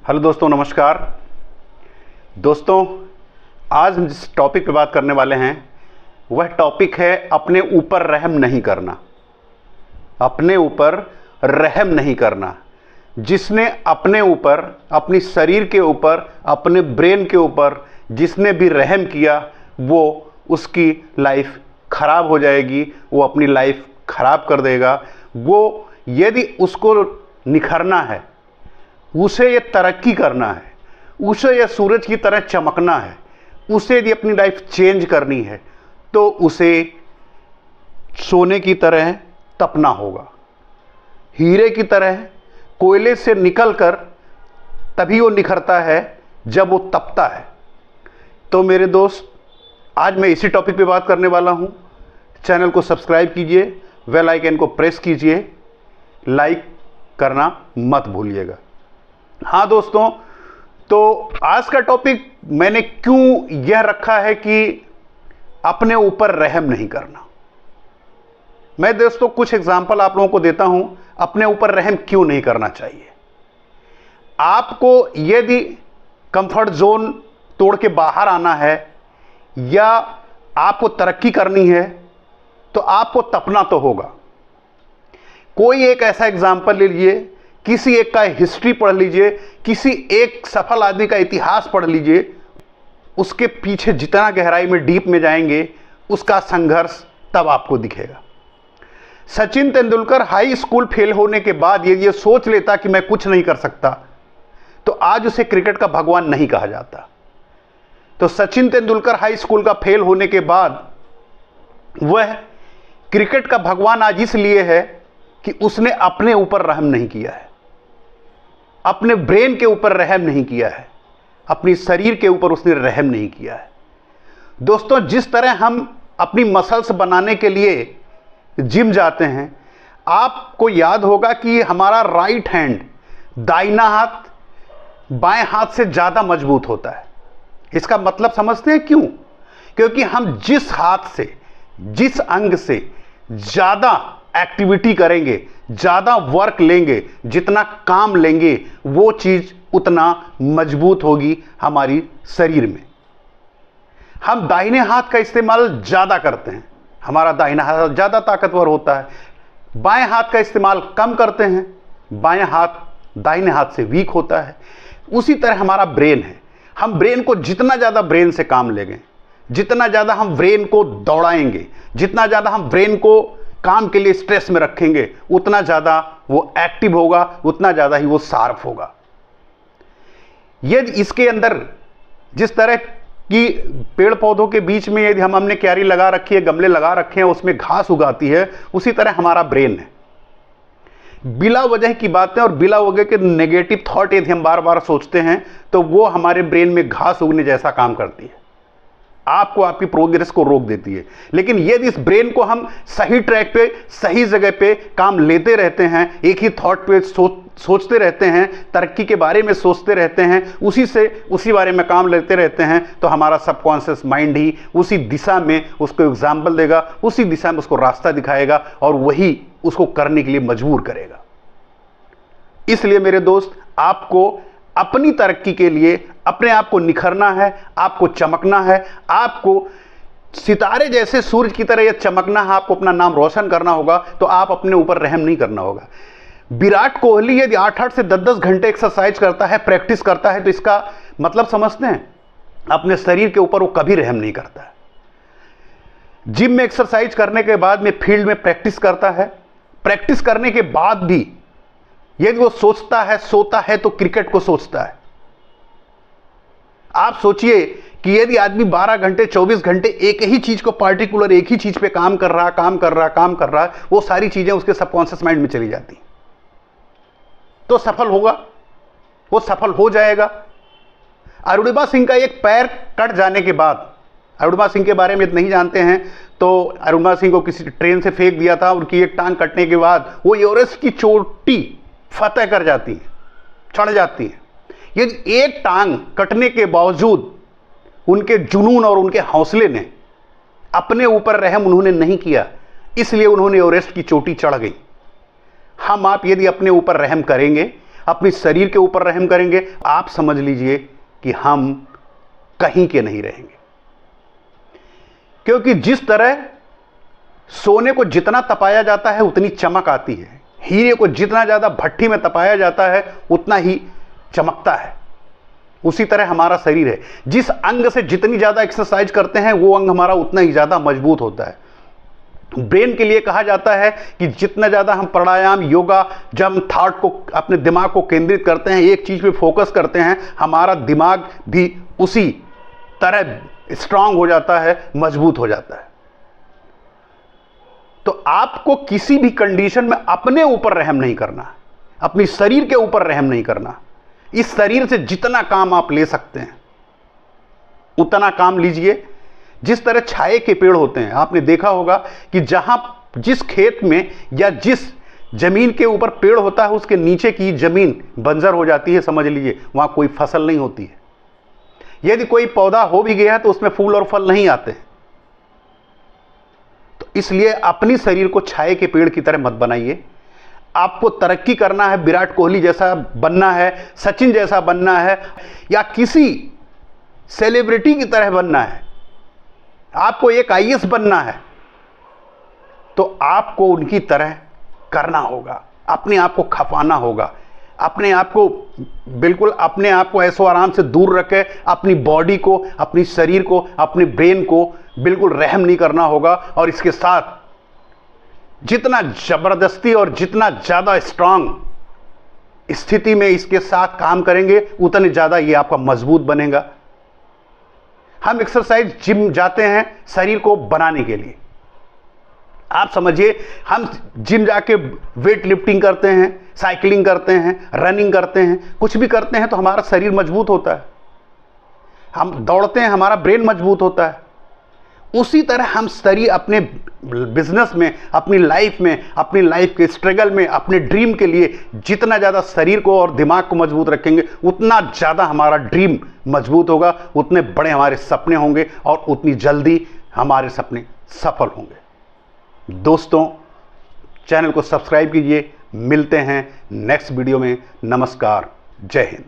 Hello दोस्तों, नमस्कार। दोस्तों, आज हम जिस टॉपिक पे बात करने वाले हैं वह टॉपिक है अपने ऊपर रहम नहीं करना। अपने ऊपर रहम नहीं करना। जिसने अपने ऊपर, अपनी शरीर के ऊपर, अपने ब्रेन के ऊपर जिसने भी रहम किया वो उसकी लाइफ खराब हो जाएगी, वो अपनी लाइफ खराब कर देगा। वो यदि उसको निखरना है, उसे ये तरक्की करना है, उसे ये सूरज की तरह चमकना है, उसे यदि अपनी लाइफ चेंज करनी है तो उसे सोने की तरह तपना होगा, हीरे की तरह कोयले से निकलकर तभी वो निखरता है जब वो तपता है। तो मेरे दोस्त, आज मैं इसी टॉपिक पे बात करने वाला हूँ। चैनल को सब्सक्राइब कीजिए, बेल आइकन को प्रेस कीजिए, लाइक करना मत भूलिएगा। हाँ दोस्तों, तो आज का टॉपिक मैंने क्यों यह रखा है कि अपने ऊपर रहम नहीं करना। मैं दोस्तों कुछ एग्जांपल आप लोगों को देता हूं, अपने ऊपर रहम क्यों नहीं करना चाहिए। आपको यदि कंफर्ट जोन तोड़ के बाहर आना है या आपको तरक्की करनी है तो आपको तपना तो होगा। कोई एक ऐसा एग्जांपल ले लीजिए, किसी एक का हिस्ट्री पढ़ लीजिए, किसी एक सफल आदमी का इतिहास पढ़ लीजिए। उसके पीछे जितना गहराई में डीप में जाएंगे उसका संघर्ष तब आपको दिखेगा। Sachin Tendulkar high school fail होने के बाद यदि ये सोच लेता कि मैं कुछ नहीं कर सकता तो आज उसे क्रिकेट का भगवान नहीं कहा जाता। तो सचिन तेंदुलकर हाई स्कूल का फेल होने के बाद वह क्रिकेट का भगवान आज इसलिए है कि उसने अपने ऊपर रहम नहीं किया है, अपने ब्रेन के ऊपर रहम नहीं किया है, अपनी शरीर के ऊपर उसने रहम नहीं किया है। दोस्तों, जिस तरह हम अपनी मसल्स बनाने के लिए जिम जाते हैं, आपको याद होगा कि हमारा राइट हैंड, दाहिना हाथ बाएं हाथ से ज़्यादा मजबूत होता है। इसका मतलब समझते हैं क्यों? क्योंकि हम जिस हाथ से, जिस अंग से ज़्यादा एक्टिविटी करेंगे, ज़्यादा वर्क लेंगे, जितना काम लेंगे, वो चीज़ उतना मजबूत होगी हमारी शरीर में। हम दाहिने हाथ का इस्तेमाल ज़्यादा करते हैं, हमारा दाहिना हाथ ज़्यादा ताकतवर होता है। बाएं हाथ का इस्तेमाल कम करते हैं, बाएं हाथ दाहिने हाथ से वीक होता है। उसी तरह हमारा ब्रेन है। हम ब्रेन को जितना ज़्यादा ब्रेन से काम लेंगे, जितना ज़्यादा हम ब्रेन को दौड़ाएंगे, जितना ज़्यादा हम ब्रेन को काम के लिए स्ट्रेस में रखेंगे, उतना ज़्यादा वो एक्टिव होगा, उतना ज़्यादा ही वो शार्प होगा। यदि इसके अंदर जिस तरह की पेड़ पौधों के बीच में यदि हमने क्यारी लगा रखी है, गमले लगा रखे हैं, उसमें घास उगाती है, उसी तरह हमारा ब्रेन है। बिला वजह की बातें और बिला वजह के नेगेटिव थॉट यदि हम बार बार सोचते हैं तो वो हमारे ब्रेन में घास उगने जैसा काम करती है, आपको आपकी प्रोग्रेस को रोक देती है। लेकिन यदि इस ब्रेन को हम सही ट्रैक पे, सही जगह पे काम लेते रहते हैं, एक ही थॉट पे सोचते रहते हैं, तरक्की के बारे में सोचते रहते हैं, उसी बारे में काम लेते रहते हैं, तो हमारा सबकॉन्शियस माइंड ही उसी दिशा में उसको एग्जाम्पल देगा, उसी दिशा में उसको रास्ता दिखाएगा और वही उसको करने के लिए मजबूर करेगा। इसलिए मेरे दोस्त, आपको अपनी तरक्की के लिए अपने आप को निखरना है, आपको चमकना है, आपको सितारे जैसे सूरज की तरह यह चमकना है, आपको अपना नाम रोशन करना होगा, तो आप अपने ऊपर रहम नहीं करना होगा। विराट कोहली यदि 8-8 से 10-10 घंटे एक्सरसाइज करता है, प्रैक्टिस करता है, तो इसका मतलब समझते हैं? अपने शरीर के ऊपर वो कभी रहम नहीं करता है। जिम में एक्सरसाइज करने के बाद में फील्ड में प्रैक्टिस करता है, प्रैक्टिस करने के बाद भी यदि वो सोचता है, सोता है, तो क्रिकेट को सोचता है। आप सोचिए कि यदि आदमी 12 घंटे 24 घंटे एक ही चीज को, पार्टिकुलर एक ही चीज पे काम कर रहा है, वो सारी चीजें उसके सबकॉन्शियस माइंड में चली जाती, तो सफल होगा, वो सफल हो जाएगा। अरुणिमा सिंह का एक पैर कट जाने के बाद, अरुणिमा सिंह के बारे में नहीं जानते हैं तो अरुणिमा सिंह को किसी ट्रेन से फेंक दिया था, उनकी एक टांग कटने के बाद वो एवरेस्ट की चोटी फतेह कर जाती है, चढ़ जाती है। यदि एक टांग कटने के बावजूद उनके जुनून और उनके हौसले ने, अपने ऊपर रहम उन्होंने नहीं किया, इसलिए उन्होंने एवरेस्ट की चोटी चढ़ गई। हम आप यदि अपने ऊपर रहम करेंगे, अपनी शरीर के ऊपर रहम करेंगे, आप समझ लीजिए कि हम कहीं के नहीं रहेंगे। क्योंकि जिस तरह सोने को जितना तपाया जाता है उतनी चमक आती है, हीरे को जितना ज्यादा भट्ठी में तपाया जाता है उतना ही चमकता है, उसी तरह हमारा शरीर है। जिस अंग से जितनी ज्यादा एक्सरसाइज करते हैं वो अंग हमारा उतना ही ज्यादा मजबूत होता है। ब्रेन के लिए कहा जाता है कि जितना ज्यादा हम प्राणायाम, योगा, जब हम थॉट को, अपने दिमाग को केंद्रित करते हैं, एक चीज पे फोकस करते हैं, हमारा दिमाग भी उसी तरह स्ट्रांग हो जाता है, मजबूत हो जाता है। तो आपको किसी भी कंडीशन में अपने ऊपर रहम नहीं करना, अपनी शरीर के ऊपर रहम नहीं करना। इस शरीर से जितना काम आप ले सकते हैं उतना काम लीजिए। जिस तरह छाए के पेड़ होते हैं, आपने देखा होगा कि जिस खेत में या जिस जमीन के ऊपर पेड़ होता है उसके नीचे की जमीन बंजर हो जाती है, समझ लीजिए वहां कोई फसल नहीं होती है। यदि कोई पौधा हो भी गया है तो उसमें फूल और फल नहीं आते। तो इसलिए अपनी शरीर को छाए के पेड़ की तरह मत बनाइए। आपको तरक्की करना है, विराट कोहली जैसा बनना है, सचिन जैसा बनना है, या किसी सेलिब्रिटी की तरह बनना है, आपको एक आईएएस बनना है, तो आपको उनकी तरह करना होगा, अपने आप को खपाना होगा, अपने आप को बिल्कुल अपने आप को ऐसो आराम से दूर रखे, अपनी बॉडी को, अपनी शरीर को, अपने ब्रेन को बिल्कुल रहम नहीं करना होगा। और इसके साथ जितना जबरदस्ती और जितना ज्यादा स्ट्रांग स्थिति में इसके साथ काम करेंगे उतने ज्यादा ये आपका मजबूत बनेगा। हम एक्सरसाइज जिम जाते हैं शरीर को बनाने के लिए। आप समझिए, हम जिम जाके वेट लिफ्टिंग करते हैं, साइकिलिंग करते हैं, रनिंग करते हैं, कुछ भी करते हैं तो हमारा शरीर मजबूत होता है। हम दौड़ते हैं, हमारा ब्रेन मजबूत होता है। उसी तरह हम शरीर अपने बिजनेस में, अपनी लाइफ में, अपनी लाइफ के स्ट्रगल में, अपने ड्रीम के लिए जितना ज़्यादा शरीर को और दिमाग को मजबूत रखेंगे उतना ज़्यादा हमारा ड्रीम मजबूत होगा, उतने बड़े हमारे सपने होंगे और उतनी जल्दी हमारे सपने सफल होंगे। दोस्तों, चैनल को सब्सक्राइब कीजिए। मिलते हैं नेक्स्ट वीडियो में। नमस्कार, जय हिंद।